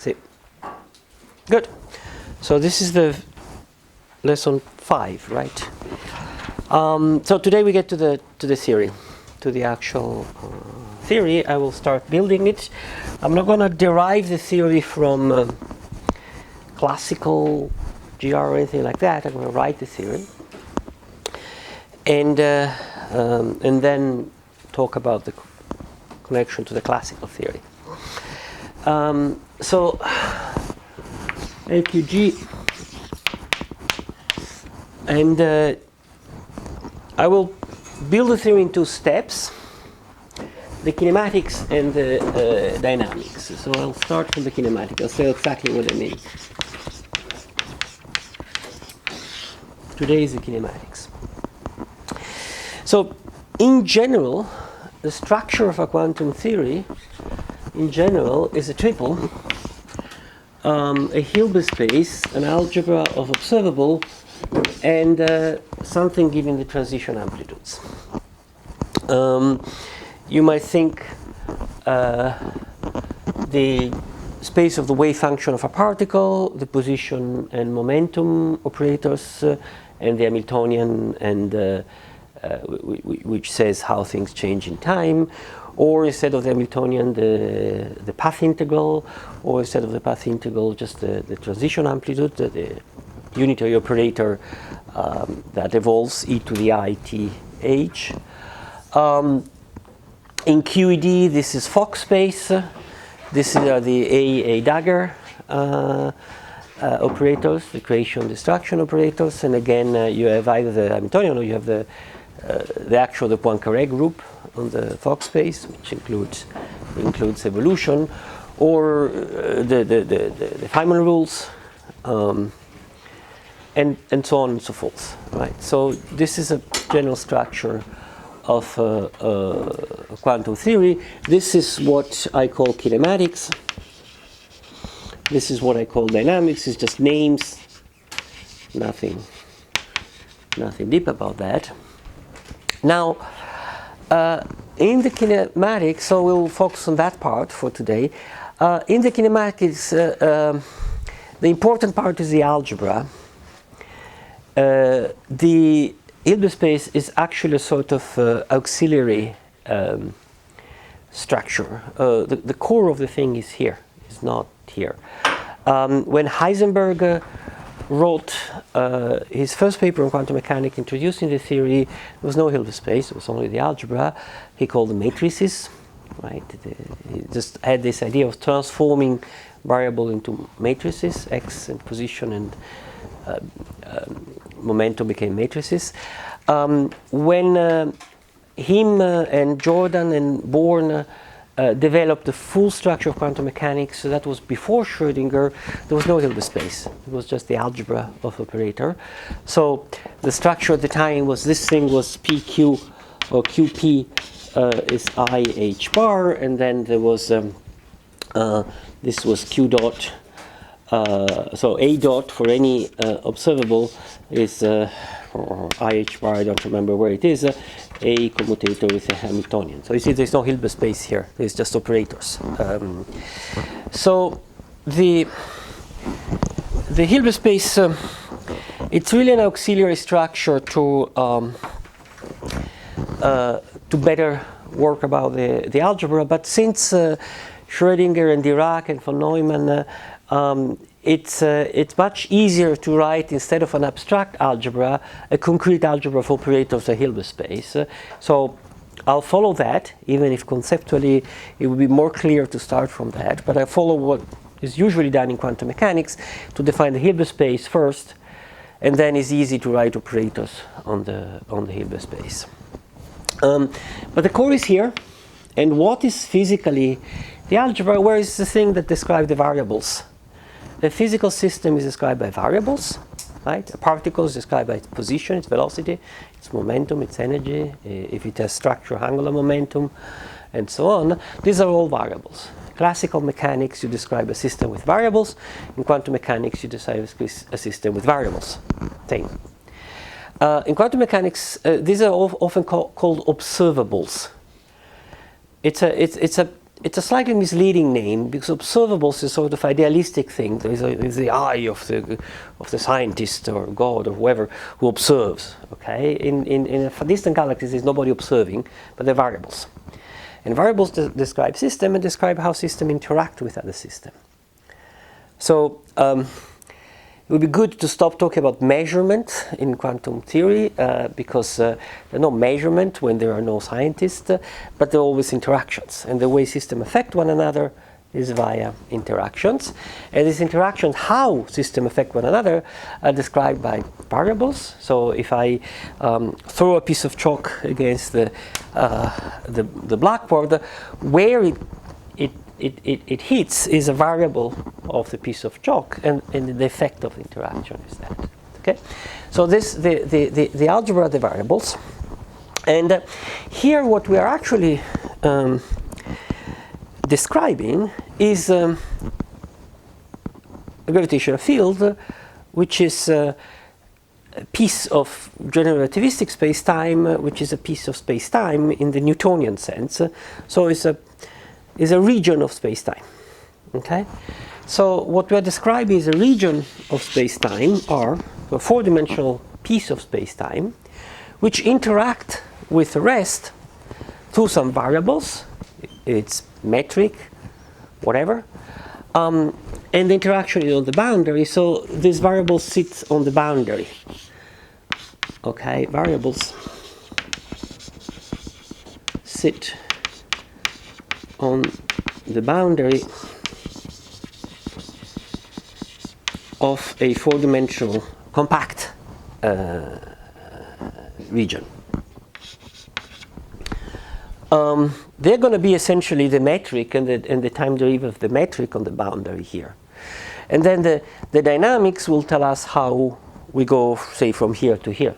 See. Good. So this is the lesson 5, right? So today we get to the theory, to the actual theory. I will start building it. I'm not going to derive the theory from classical GR or anything like that. I'm going to write the theory, and then talk about the connection to the classical theory. So LQG, and I will build the theory in 2 steps: the kinematics and the dynamics. So I'll start from the kinematics. I'll say exactly what I mean. Today is the kinematics. So in general, the structure of a quantum theory in general is a triple: a Hilbert space, an algebra of observable, and something given the transition amplitudes. You might think the space of the wave function of a particle, the position and momentum operators, and the Hamiltonian, and which says how things change in time, or instead of the Hamiltonian, the path integral, or instead of the path integral, just the transition amplitude, the unitary operator that evolves e to the I t h. In QED, this is Fock space. This are the A dagger operators, the creation-destruction operators, and again you have either the Hamiltonian or you have the Poincaré group on the Fock space, which includes evolution, or the Feynman rules, and so on and so forth. Right. So this is a general structure of quantum theory. This is what I call kinematics. This is what I call dynamics. It's just names. Nothing deep about that. Now, in the kinematics, so we'll focus on that part for today. In the kinematics, the important part is the algebra. The Hilbert space is actually a sort of auxiliary structure. The core of the thing is here, is not here. When Heisenberg wrote his first paper on quantum mechanics introducing the theory, there was no Hilbert space, it was only the algebra. He called them matrices, right? He just had this idea of transforming variable into matrices, x and position and momentum became matrices. When him and Jordan and Born developed the full structure of quantum mechanics, so that was before Schrödinger, there was no Hilbert space. It was just the algebra of operator. So the structure at the time was, this thing was PQ, or QP is IH bar, and then there was, this was Q dot. So A dot for any observable is IH bar, I don't remember where it is, a commutator with a Hamiltonian. So you see there's no Hilbert space here, there's just operators. So the Hilbert space, it's really an auxiliary structure to better work about the algebra, but since Schrödinger and Dirac and von Neumann, it's much easier to write, instead of an abstract algebra, a concrete algebra of operators, a Hilbert space. So I'll follow that, even if conceptually it would be more clear to start from that. But I follow what is usually done in quantum mechanics to define the Hilbert space first, and then it's easy to write operators on the Hilbert space. But the core is here, and what is physically the algebra? Where is the thing that describes the variables? The physical system is described by variables, right? A particle is described by its position, its velocity, its momentum, its energy, if it has structure, angular momentum, and so on. These are all variables. Classical mechanics, you describe a system with variables. In quantum mechanics, you describe a system with variables. Same. In quantum mechanics, these are often called observables. It's a it's a slightly misleading name because observables is sort of idealistic thing. There's the eye of the scientist or God or whoever who observes. Okay, in distant galaxies, there's nobody observing, but they're variables, and variables describe system and describe how system interact with other system. So it would be good to stop talking about measurement in quantum theory because there's no measurement when there are no scientists, but there are always interactions. And the way systems affect one another is via interactions. And these interactions, how systems affect one another, are described by variables. So if I throw a piece of chalk against the blackboard, where it hits is a variable of the piece of chalk, and the effect of interaction is that. Okay, so this the algebra of the variables, and here what we are actually describing is a gravitational field, which is a piece of general relativistic space-time, which is a piece of space-time in the Newtonian sense. So it's a region of space-time. Okay, so what we are describing is a region of space-time, or a four-dimensional piece of space-time, which interact with the rest through some variables. It's metric, whatever, and the interaction is on the boundary. So this variable sits on the boundary. Okay, variables sit on the boundary of a four-dimensional compact region. They're going to be essentially the metric and the time derivative of the metric on the boundary here. And then the dynamics will tell us how we go, say, from here to here.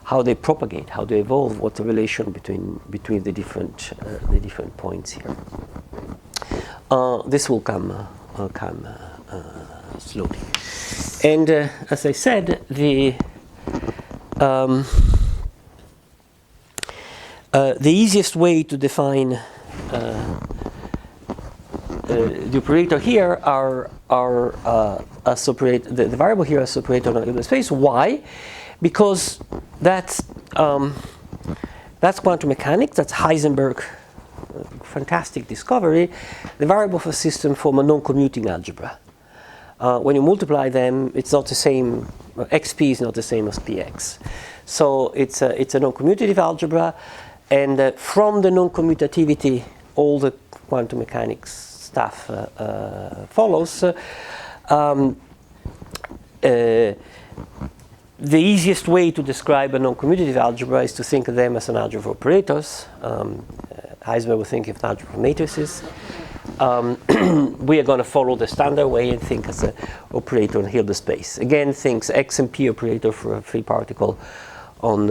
How they propagate, how they evolve, what's the relation between the different points here. This will come slowly. And as I said, the easiest way to define the operator here are as operator, the variable here as operator on Hilbert space. Why? Because that's quantum mechanics. That's Heisenberg, fantastic discovery. The variable for a system form a non-commuting algebra. When you multiply them, it's not the same. XP is not the same as PX. So it's a non-commutative algebra, and from the non-commutativity, all the quantum mechanics stuff follows. The easiest way to describe a non-commutative algebra is to think of them as an algebra of operators. Heisenberg would think of an algebra of matrices. We are going to follow the standard way and think as an operator on Hilbert space. Again, thinks X and P operator for a free particle on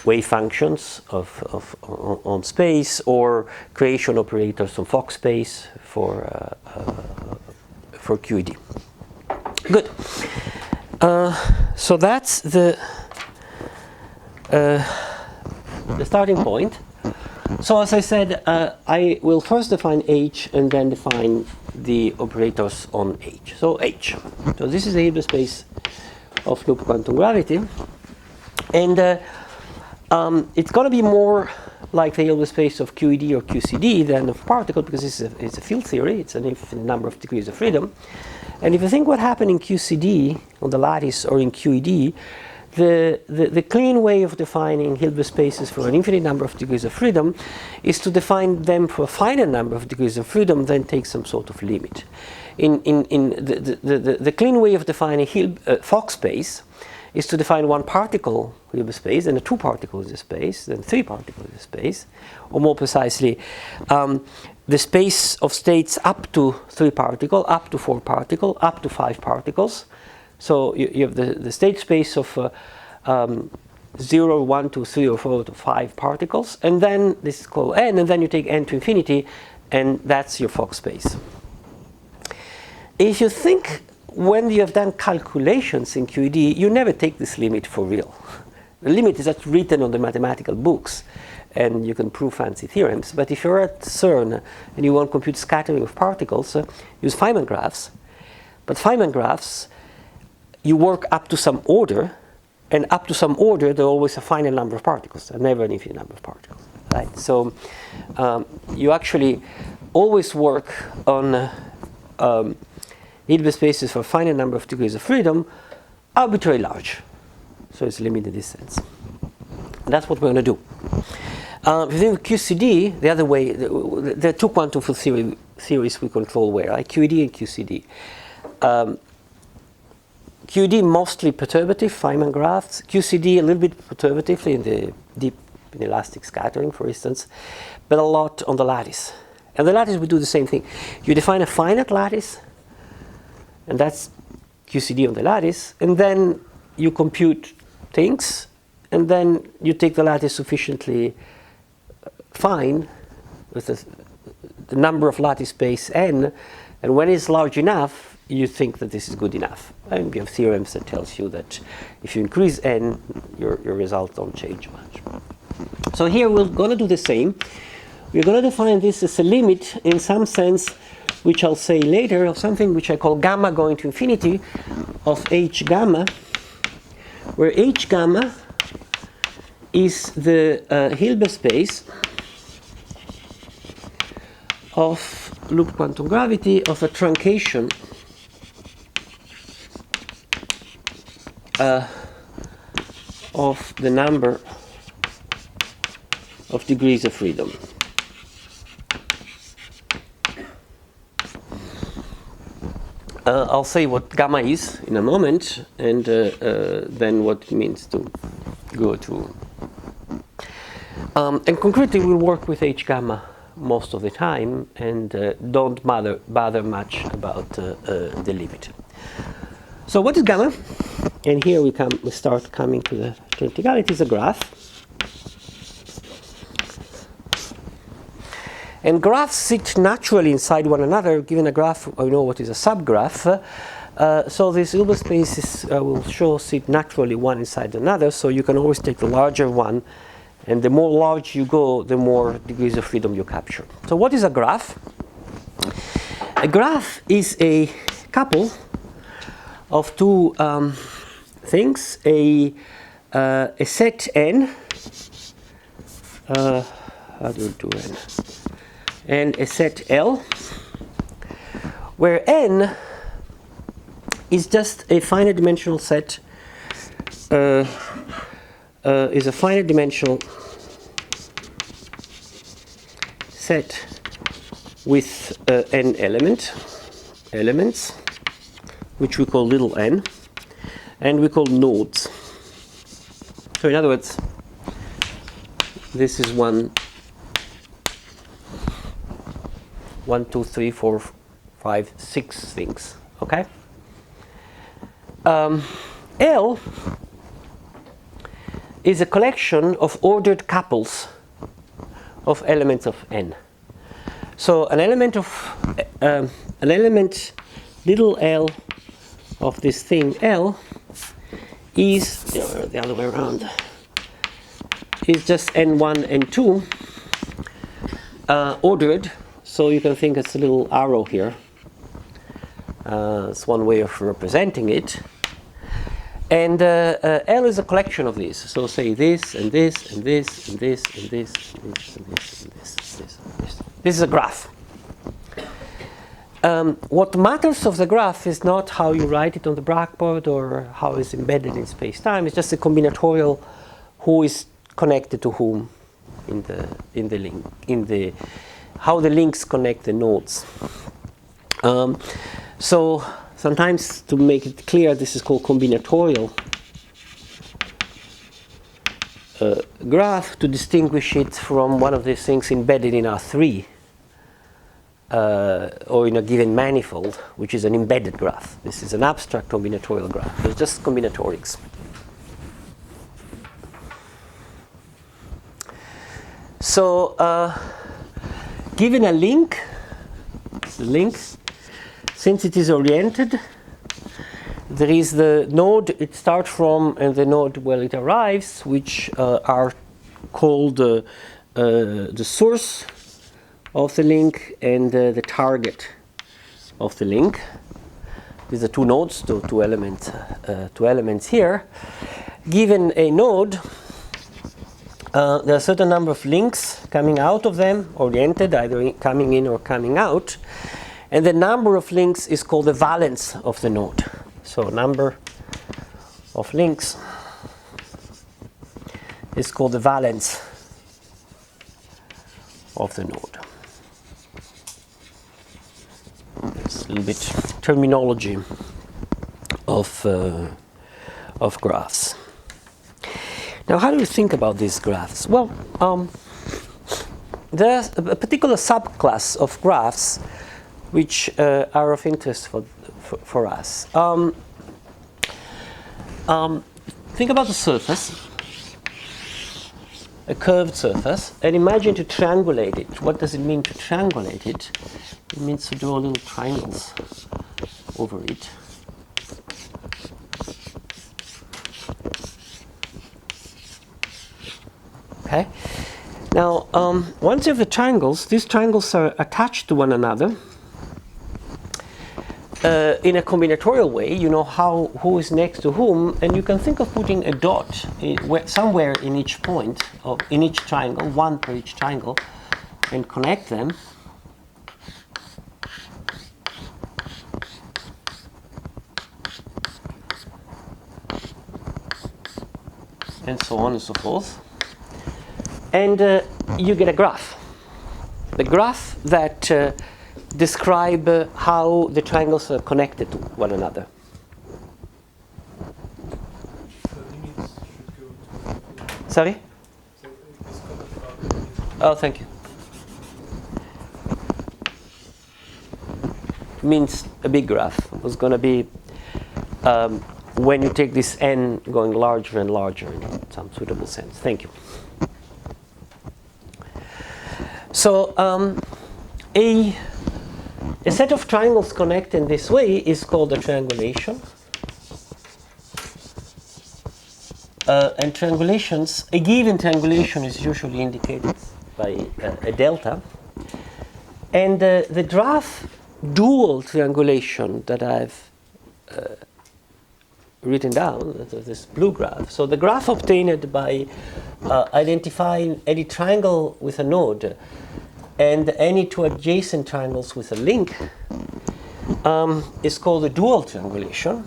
wave functions on space, or creation operators on Fock space for QED. Good. So that's the starting point. So as I said, I will first define H and then define the operators on H. So H. So this is the Hilbert space of loop quantum gravity, and it's going to be more like the Hilbert space of QED or QCD than of particle, because it's a field theory. It's an infinite number of degrees of freedom. And if you think what happened in QCD on the lattice or in QED, the clean way of defining Hilbert spaces for an infinite number of degrees of freedom is to define them for a finite number of degrees of freedom, then take some sort of limit. In the clean way of defining Fock space is to define one particle Hilbert space, then a two particles in space, then three particles in space, or more precisely, the space of states up to 3 particles, up to 4 particles, up to 5 particles. So you have the state space of 0, 1, 2, 3, or 4 to 5 particles, and then this is called n, and then you take n to infinity, and that's your Fock space. If you think when you have done calculations in QED, you never take this limit for real. The limit is just written on the mathematical books. and you can prove fancy theorems. But if you're at CERN and you want to compute scattering of particles, use Feynman graphs. But Feynman graphs, you work up to some order, and up to some order, there are always a finite number of particles, and never an infinite number of particles. Right? So you actually always work on Hilbert spaces for a finite number of degrees of freedom, arbitrarily large. So it's limited in this sense. And that's what we're going to do. If you think of QCD, the other way, there are two quantum field theories we control where, right? QED and QCD. QED mostly perturbative, Feynman graphs. QCD a little bit perturbatively in the deep inelastic scattering, for instance, but a lot on the lattice. And the lattice we do the same thing. You define a finite lattice, and that's QCD on the lattice, and then you compute things, and then you take the lattice sufficiently fine with the number of lattice space n, and when it's large enough, you think that this is good enough. And you have theorems that tells you that if you increase n, your results don't change much. So here we're going to do the same. We're going to define this as a limit in some sense, which I'll say later, of something which I call gamma going to infinity of H gamma, where H gamma is the Hilbert space of loop quantum gravity of a truncation of the number of degrees of freedom. I'll say what gamma is in a moment, and then what it means to go to. And concretely, we'll work with H gamma most of the time, and don't bother much about the limit. So what is gamma? And here we start coming to the technicality. It is a graph. And graphs sit naturally inside one another. Given a graph, I know what is a subgraph. So these Hilbert spaces will sit naturally one inside another. So you can always take the larger one. And the more large you go, the more degrees of freedom you capture. So what is a graph? A graph is a couple of two things. A set n. How do you do n? And a set L, where n is just a finite dimensional set, is a finite dimensional set with n elements, which we call little n, and we call nodes. So in other words, this is 1, 2, 3, 4, 5, 6 things. Okay. L is a collection of ordered couples of elements of n. So an element little l of this thing L is the other way around. Is just n1, n2 ordered. So you can think it's a little arrow here. It's one way of representing it. And L is a collection of these. So say this, and this, and this, and this, and this, and this, and this, and this, and this. This is a graph. What matters of the graph is not how you write it on the blackboard or how it's embedded in space-time. It's just a combinatorial who is connected to whom in the link, how the links connect the nodes. So sometimes, to make it clear, this is called combinatorial graph to distinguish it from one of these things embedded in R3 or in a given manifold, which is an embedded graph. This is an abstract combinatorial graph. It's just combinatorics. So given a link, since it is oriented, there is the node it starts from and the node where it arrives, which are called the source of the link and the target of the link. These are two nodes, two elements here. Given a node, there are a certain number of links coming out of them, oriented, either coming in or coming out. And the number of links is called the valence of the node. So number of links is called the valence of the node. It's a little bit terminology of graphs. Now, how do you think about these graphs? Well, there's a particular subclass of graphs which are of interest for us. Think about the surface, a curved surface, and imagine to triangulate it. What does it mean to triangulate it? It means to draw little triangles over it. Okay. Now, once you have the triangles, these triangles are attached to one another in a combinatorial way. You know who is next to whom, and you can think of putting a dot somewhere in each point, in each triangle, one per each triangle, and connect them. And so on and so forth. And you get a graph. The graph that describe how the triangles are connected to one another. Sorry? Oh, thank you. Means a big graph. It's going to be when you take this n going larger and larger in some suitable sense. Thank you. So a set of triangles connected in this way is called a triangulation. And triangulations, a given triangulation is usually indicated by a delta. And the graph dual triangulation that I've written down, this blue graph. So the graph obtained by identifying any triangle with a node and any two adjacent triangles with a link is called a dual triangulation.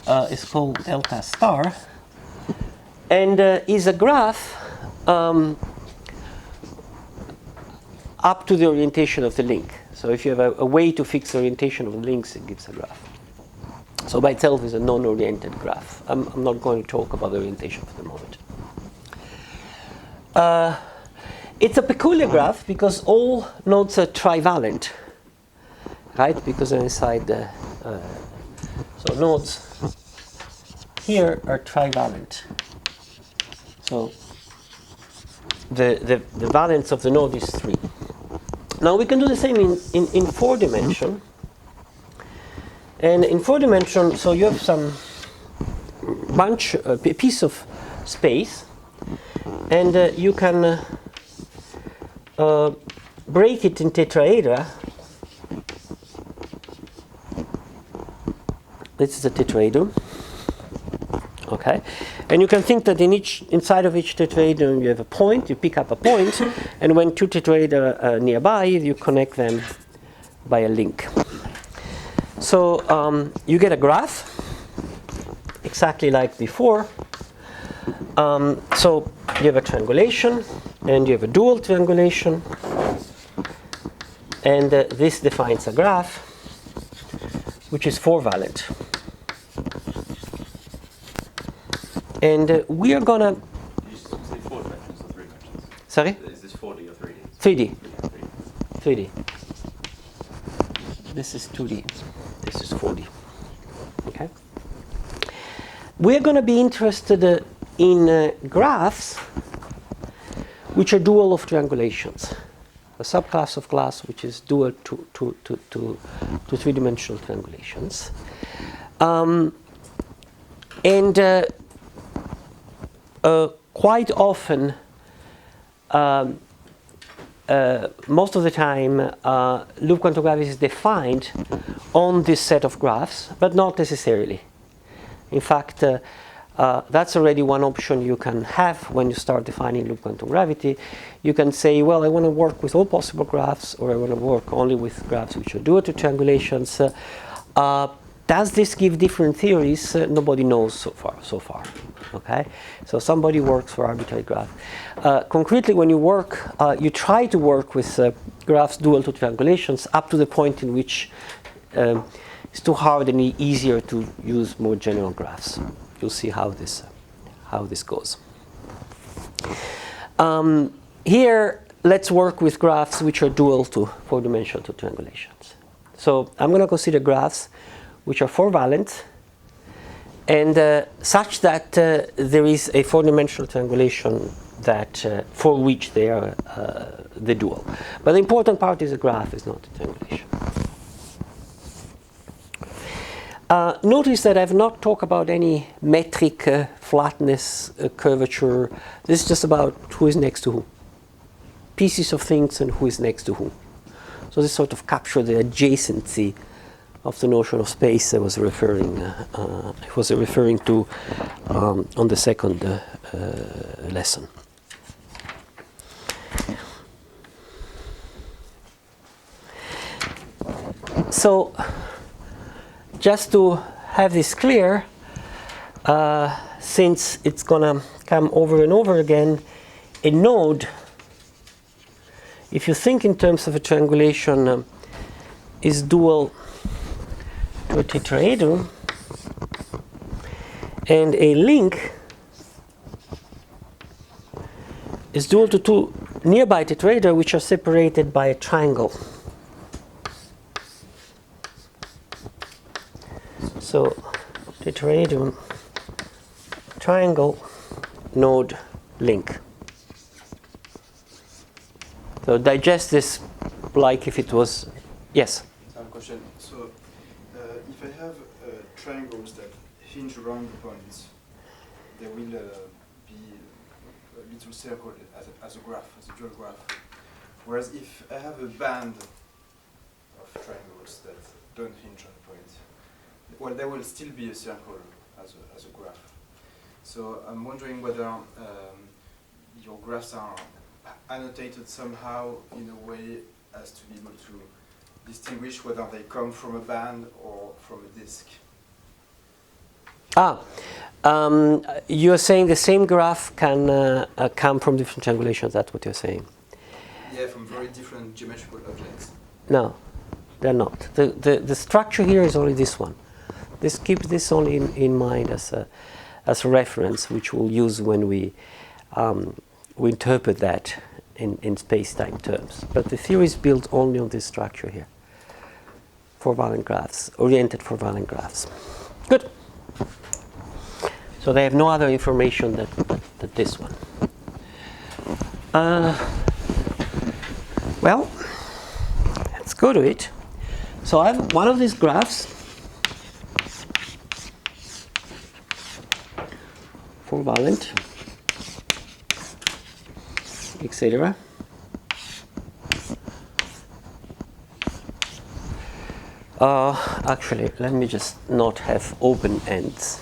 It's called delta star, and is a graph up to the orientation of the link. So if you have a way to fix the orientation of the links, it gives a graph. So by itself is a non-oriented graph. I'm not going to talk about the orientation for the moment. It's a peculiar graph because all nodes are trivalent, right? Because they're inside the so nodes here are trivalent. So the valence of the node is 3. Now we can do the same in 4 dimension. And in 4 dimension, so you have some piece of space, and you can break it in tetrahedra. This is a tetrahedron. Okay, and you can think that inside of each tetrahedron you have a point. You pick up a point, and when 2 tetrahedra are nearby, you connect them by a link. So you get a graph, exactly like before. So you have a triangulation, and you have a dual triangulation, and this defines a graph, which is 4-valent. And we are gonna. Did you say 4 dimensions or 3 dimensions? Sorry? Is this 4D or 3D? 3D. 3D. This is 2D. This is 4D. Okay. We're going to be interested in graphs which are dual of triangulations. A subclass of class which is dual to 3-dimensional triangulations. And quite often, most of the time, loop quantum gravity is defined on this set of graphs, but not necessarily. In fact, that's already one option you can have when you start defining loop quantum gravity. You can say, well, I want to work with all possible graphs, or I want to work only with graphs which are dual to triangulations. Does this give different theories? Nobody knows so far. Okay, so somebody works for arbitrary graph. Concretely, when you work, you try to work with graphs dual to triangulations up to the point in which it's too hard and easier to use more general graphs. You'll see how this goes. Here, let's work with graphs which are dual to four-dimensional to triangulations. So I'm going to consider graphs which are four-valent and such that there is a four-dimensional triangulation that for which they are the dual. But the important part is the graph is not a triangulation. Notice that I've not talked about any metric flatness, curvature. This is just about who is next to who. Pieces of things and who is next to who. So this sort of captures the adjacency of the notion of space I was referring to on the second lesson. So, just to have this clear, since it's going to come over and over again, a node, if you think in terms of a triangulation, is dual to a tetrahedron, and a link is dual to two nearby tetrahedra which are separated by a triangle. So tetrahedron, triangle, node, link. So digest this like if it was, yes? I have a question. So if I have triangles that hinge around the points, they will be a little circle as a graph, as a dual graph. Whereas if I have a band of triangles that don't hinge on the points, well, there will still be a circle as a graph. So I'm wondering whether your graphs are annotated somehow in a way as to be able to distinguish whether they come from a band or from a disk. You're saying the same graph can come from different triangulations, that's what you're saying? Yeah, from very different geometrical objects. No, they're not. The structure here is only this one. Keep this only in mind as a reference, which we'll use when we interpret that in space-time terms. But the theory is built only on this structure here. Four-valent graphs, oriented four-valent graphs. Good. So they have no other information than this one. Well, let's go to it. So I have one of these graphs, four-valent, etc. Actually, let me just not have open ends.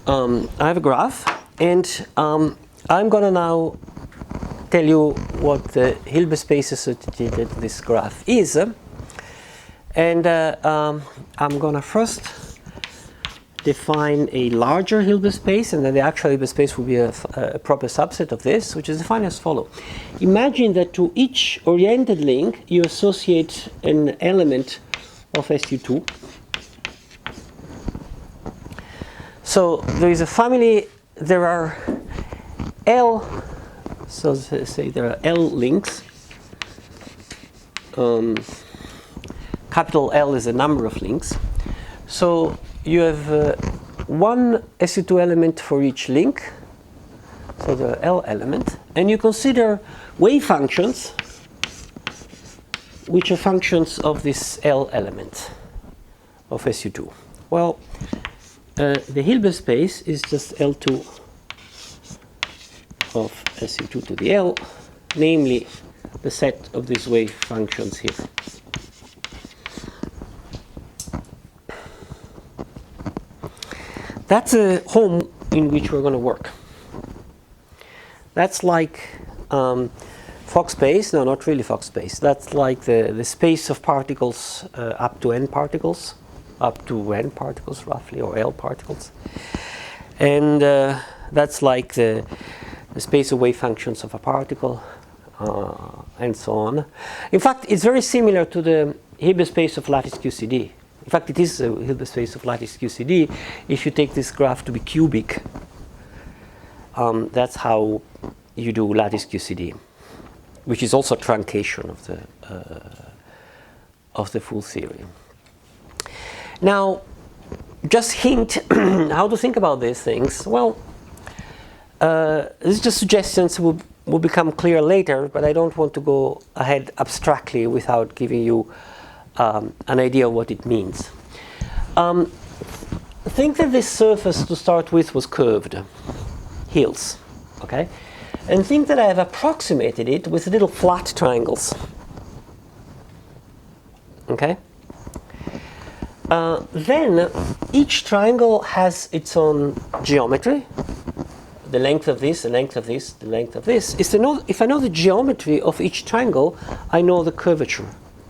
I have a graph, and I'm going to now tell you what the Hilbert space associated this graph is. And I'm going to first define a larger Hilbert space, and then the actual Hilbert space will be a proper subset of this, which is defined as follows. Imagine that to each oriented link you associate an element of SU2. So there is a family, there are L, so say there are L links. Capital L is a number of links. So you have one SU2 element for each link, so the L element, and you consider wave functions which are functions of this L element of SU2. Well, the Hilbert space is just L2 of SU2 to the L, namely the set of these wave functions here. That's a home in which we're going to work. That's like Fock space. No, not really Fock space. That's like the space of particles up to n particles, up to n particles roughly, or L particles. And that's like the space of wave functions of a particle, and so on. In fact, it's very similar to the Hilbert space of lattice QCD. In fact, it is a Hilbert space of lattice QCD. If you take this graph to be cubic, that's how you do lattice QCD, which is also a truncation of the full theory. Now, just hint how to think about these things. Well, these are just suggestions will become clear later, but I don't want to go ahead abstractly without giving you an idea of what it means. Think that this surface to start with was curved, hills, okay? And think that I have approximated it with little flat triangles, okay? Then each triangle has its own geometry. The length of this, the length of this, the length of this. If I know the geometry of each triangle, I know the curvature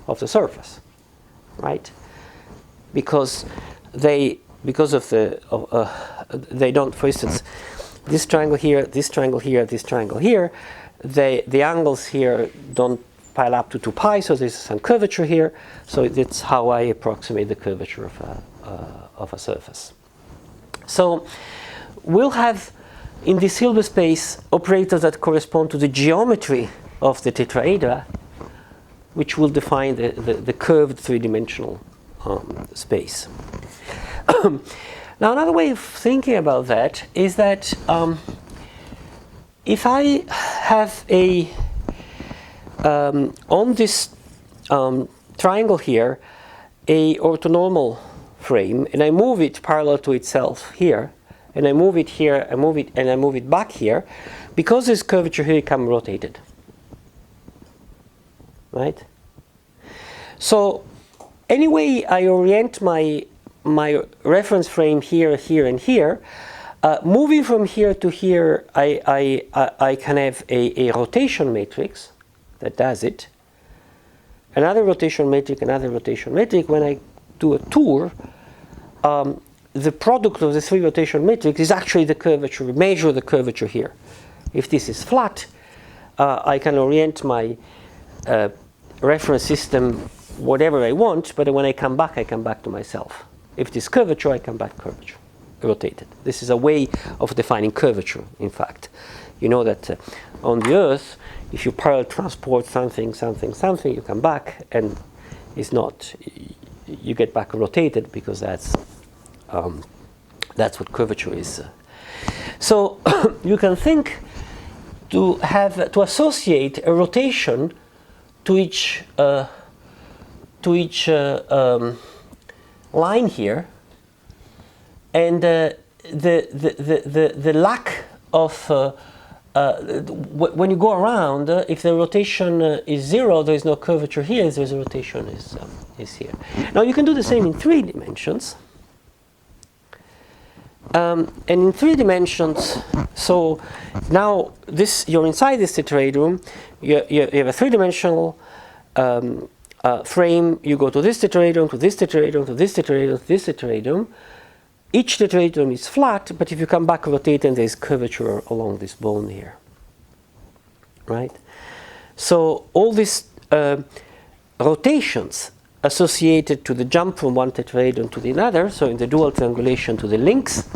of the surface, right? Because they don't, for instance, this triangle here, this triangle here, this triangle here, the angles here don't pile up to 2 pi, so there's some curvature here. So that's how I approximate the curvature of a surface. So we'll have in this Hilbert space operators that correspond to the geometry of the tetrahedra, which will define the curved three-dimensional space. Now, another way of thinking about that is that if I have on this triangle here a orthonormal frame, and I move it parallel to itself here, and I move it here, I move it, and I move it back here, because there's curvature here, it can be rotated, right? So anyway, I orient my reference frame here, here, and here. Moving from here to here, I can have a rotation matrix that does it. Another rotation matrix, another rotation matrix. When I do a tour, the product of the 3 rotation matrix is actually the curvature. We measure the curvature here. If this is flat, I can orient my reference system whatever I want, but when I come back to myself. If it is curvature, I come back curvature, rotated. This is a way of defining curvature, in fact. You know that on the Earth, if you parallel transport something, you come back, and it's not, you get back rotated, because that's what curvature is. So you can think to associate a rotation to each line here, and the lack of when you go around, if the rotation is 0, there is no curvature here. If there's a rotation is here. Now you can do the same in 3 dimensions. And in 3 dimensions, so now you're inside this tetrahedron. You have a 3-dimensional frame. You go to this tetrahedron, to this tetrahedron, to this tetrahedron, to this tetrahedron. Each tetrahedron is flat, but if you come back rotating, there's curvature along this bone here, right? So all these rotations associated to the jump from one tetrahedron to the other, so in the dual triangulation to the links.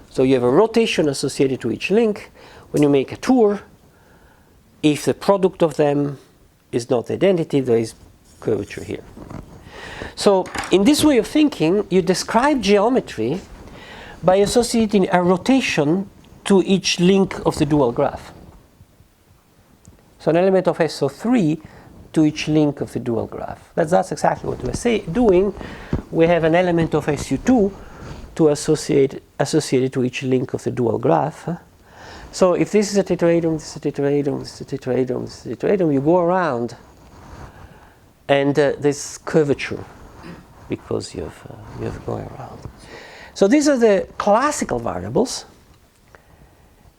So you have a rotation associated to each link. When you make a tour, if the product of them is not identity, there is curvature here. So in this way of thinking, you describe geometry by associating a rotation to each link of the dual graph. So an element of SO3 to each link of the dual graph. That's exactly what we're doing. We have an element of SU2 to associate to each link of the dual graph. So if this is a tetrahedron, this is a tetrahedron, this is a tetrahedron, this is a tetrahedron, you go around and this curvature because you have going around. So these are the classical variables.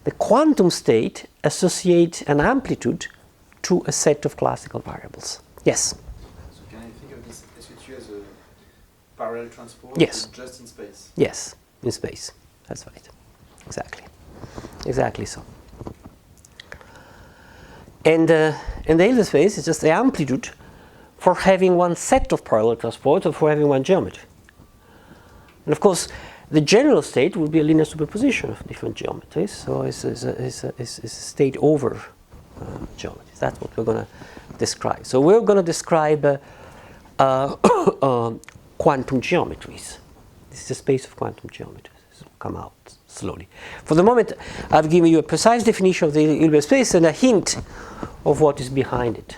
The quantum state associates an amplitude to a set of classical variables. Yes? So can I think of this SU2 as a parallel transport? Yes. But just in space? Yes, in space. That's right. Exactly. Exactly so. And the Hilbert space is just the amplitude for having one set of parallel transports or for having one geometry. And of course, the general state will be a linear superposition of different geometries. So it's a state over geometries. That's what we're going to describe. So we're going to describe quantum geometries. This is the space of quantum geometries. This will come out slowly. For the moment, I've given you a precise definition of the Hilbert space and a hint of what is behind it.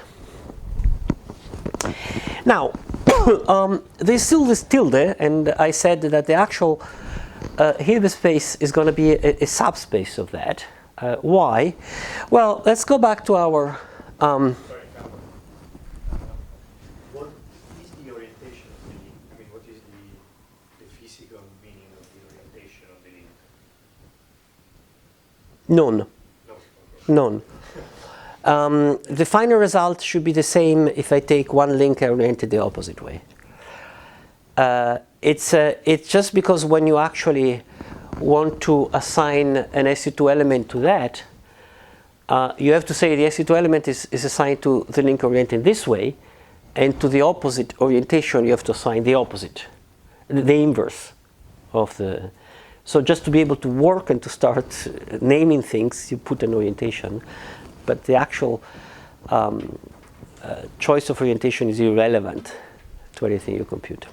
Now, there's still this tilde, and I said that the actual Hilbert space is going to be a subspace of that. Why? Well, let's go back to our... What is the orientation of the link? I mean, what is the physical meaning of the orientation of the link? None. No. None. The final result should be the same if I take one link and orient it the opposite way. It's just because when you actually want to assign an SU2 element to that, you have to say the SU2 element is assigned to the link oriented this way, and to the opposite orientation you have to assign the opposite, the inverse of the... So just to be able to work and to start naming things, you put an orientation, but the actual choice of orientation is irrelevant to anything you compute.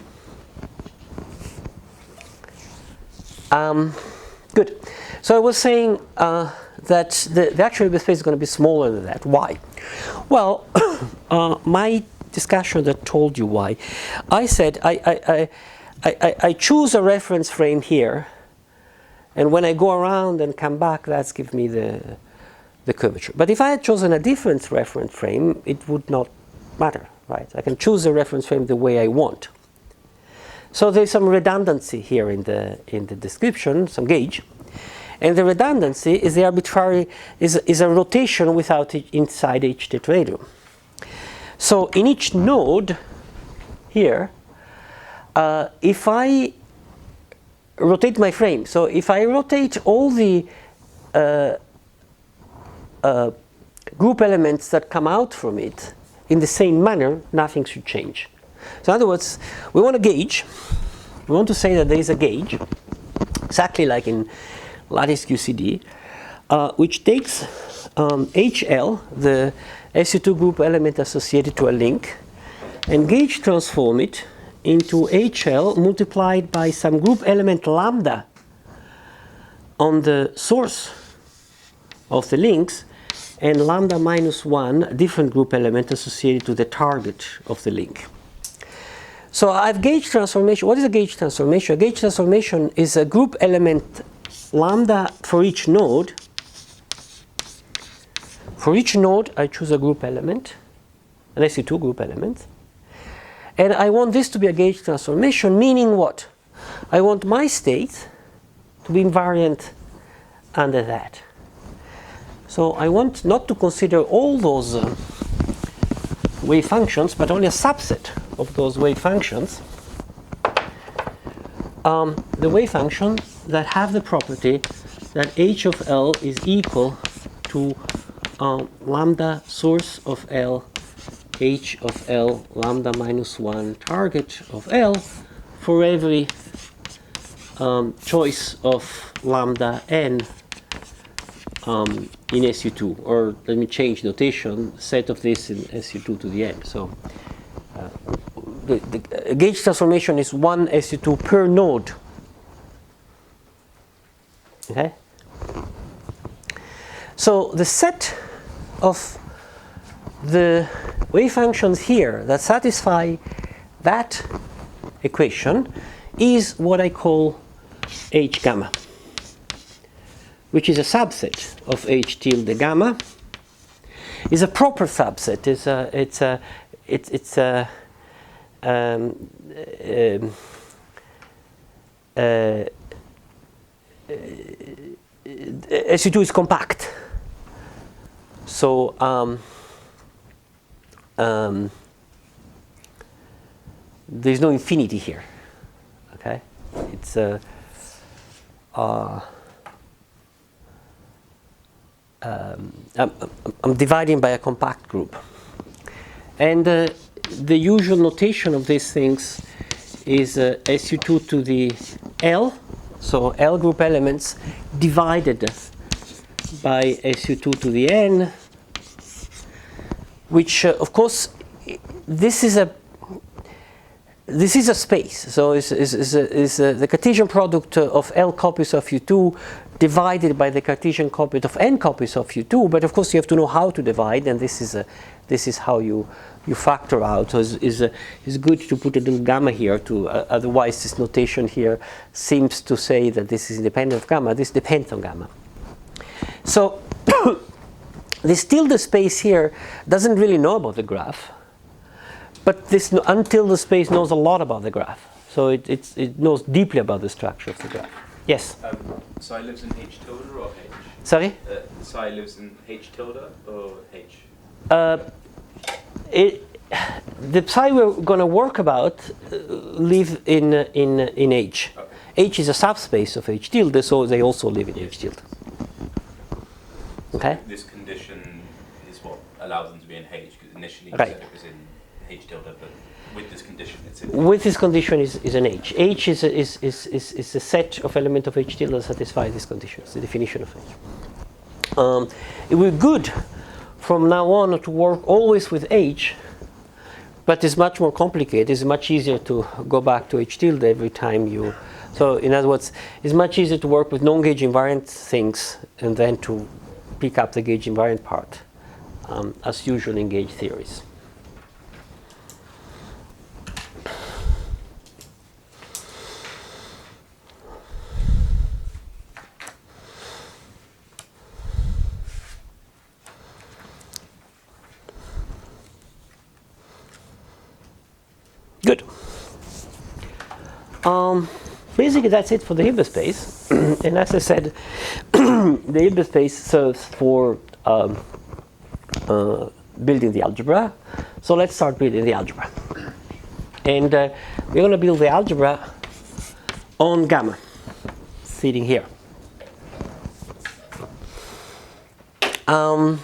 Good. So I was saying that the actual Hilbert space is going to be smaller than that. Why? Well, my discussion that told you why. I said I choose a reference frame here, and when I go around and come back, that's give me the curvature. But if I had chosen a different reference frame, it would not matter, right? I can choose a reference frame the way I want. So there's some redundancy here in the description, some gauge, and the redundancy is the arbitrary is a rotation without inside each tetrahedron. So in each node here, if I rotate my frame, so if I rotate all the group elements that come out from it in the same manner, nothing should change. So in other words, we want a gauge. We want to say that there is a gauge, exactly like in lattice QCD, which takes HL, the SU2 group element associated to a link, and gauge transform it into HL multiplied by some group element lambda on the source of the links, and lambda minus 1, a different group element associated to the target of the link. So I have gauge transformation. What is a gauge transformation? A gauge transformation is a group element lambda for each node. For each node, I choose a group element, an SU2 group element. And I want this to be a gauge transformation, meaning what? I want my state to be invariant under that. So I want not to consider all those wave functions, but only a subset of those wave functions. The wave functions that have the property that h of L is equal to lambda source of L, h of L, lambda minus 1 target of L for every choice of lambda n in SU2, or let me change notation, set of this in SU2 to the n. So the gauge transformation is one SU2 per node. Okay? So the set of the wave functions here that satisfy that equation is what I call H gamma, which is a subset of H tilde gamma, is a proper subset. SU2 is compact. So there's no infinity here. Okay, it's I'm dividing by a compact group, and the usual notation of these things is SU2 to the L, so L group elements divided by SU2 to the N, which of course this is a space. So is the Cartesian product of L copies of U2 divided by the Cartesian product of N copies of U2. But of course you have to know how to divide, and this is how you factor out. So it's good to put a little gamma here. Otherwise this notation here seems to say that this is independent of gamma. This depends on gamma. So this tilde space here doesn't really know about the graph. But this until the space knows a lot about the graph, so it knows deeply about the structure of the graph. Yes. Psi lives in H tilde or H? Sorry. Psi lives in H tilde or H? The psi we're going to work about live in H. Okay. H is a subspace of H tilde, so they also live in H tilde. Okay. So this condition is what allows them to be in H, because initially you Right. said it was in H tilde, but with this condition it's in. With this condition is an H. H is a set of elements of H tilde that satisfy this condition. It's the definition of H. It will be good from now on to work always with H, but it's much more complicated. It's much easier to go back to H tilde every time you. So in other words, it's much easier to work with non-gauge invariant things and then to pick up the gauge invariant part, as usual in gauge theories. Good. Basically, that's it for the Hilbert space. And as I said, the Hilbert space serves for building the algebra. So let's start building the algebra. And we're going to build the algebra on gamma, sitting here. Well,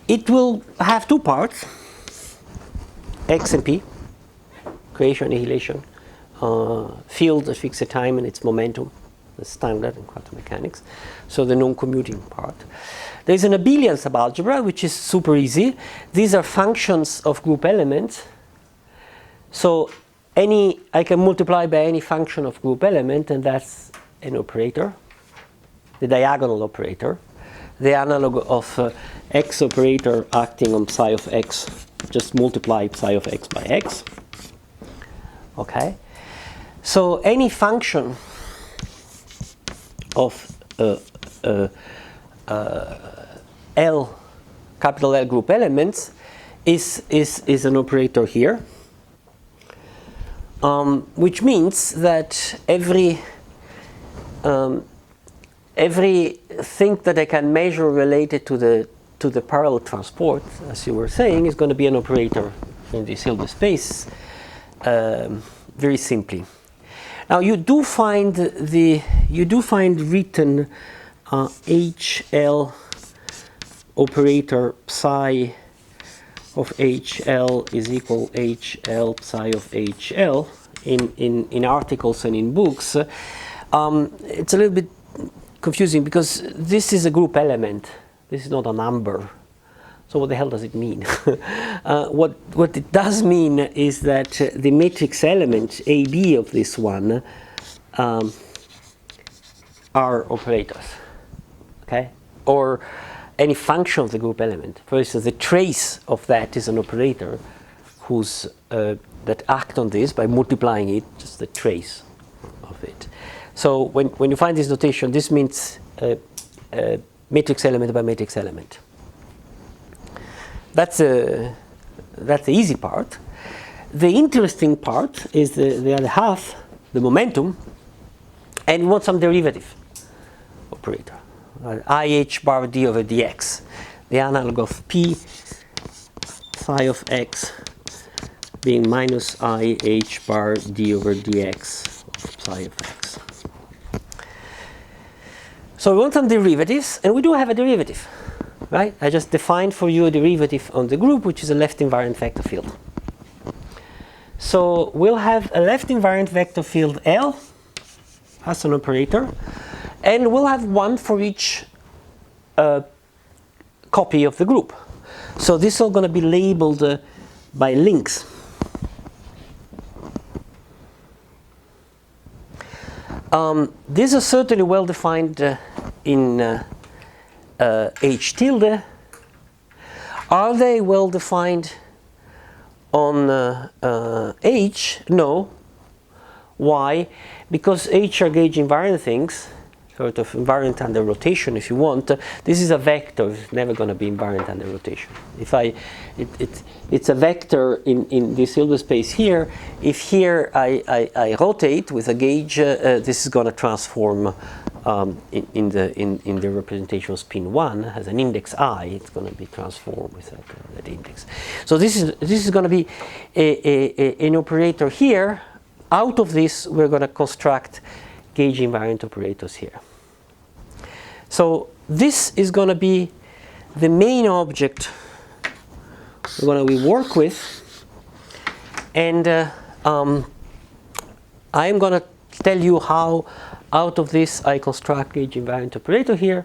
it will have two parts. X and P, creation, annihilation, field that fix a time and its momentum, the standard in quantum mechanics. So the non-commuting part. There's an abelian subalgebra, which is super easy. These are functions of group elements. So I can multiply by any function of group element, and that's an operator, the diagonal operator, the analog of X operator acting on psi of X. Just multiply psi of X by X. Okay. So any function of L, capital L group elements is an operator here, which means that everything that I can measure related to the parallel transport, as you were saying, is going to be an operator in this Hilbert space, very simply. Now you do find written HL operator psi of HL is equal HL psi of HL in articles and in books. It's a little bit confusing because this is a group element. This is not a number. So what the hell does it mean? What it does mean is that the matrix element AB of this one are operators, okay? Or any function of the group element. For instance, the trace of that is an operator that act on this by multiplying it, just the trace. of it. So when you find this notation, this means matrix element by matrix element. That's the easy part. The interesting part is the other half, the momentum, and we want some derivative operator. IH bar d over dx, the analog of p psi of x being minus IH bar d over dx of psi of x. So we want some derivatives, and we do have a derivative, right? I just defined for you a derivative on the group, which is a left invariant vector field. So we'll have a left invariant vector field L as an operator, and we'll have one for each copy of the group. So this is all going to be labeled by links. These are certainly well defined in H tilde. Are they well defined on H? No. Why? Because H are gauge invariant things, sort of invariant under rotation if you want. This is a vector, it's never going to be invariant under rotation. If it's a vector in this Hilbert space here. If here I rotate with a gauge, this is going to transform in the representation of spin 1 as an index I. It's going to be transformed with that index. So this is going to be an operator here. Out of this, we're going to construct gauge invariant operators here. So this is going to be the main object we're going to work with, and I'm going to tell you how out of this I construct gauge invariant operator here.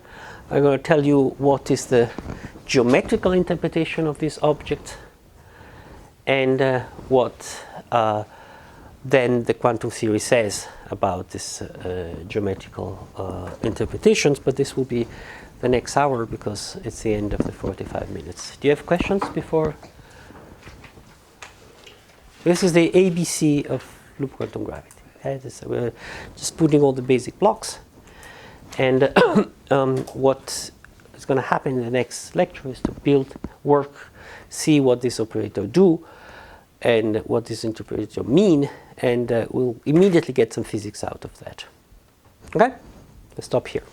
I'm going to tell you what is the geometrical interpretation of this object, and what then the quantum theory says about this geometrical interpretations, but this will be the next hour because it's the end of the 45 minutes. Do you have questions before? This is the ABC of loop quantum gravity. Okay? We're just putting all the basic blocks, and what is going to happen in the next lecture is to build, work, see what this operator do, and what this interpretation mean, and we'll immediately get some physics out of that. Okay? Let's stop here.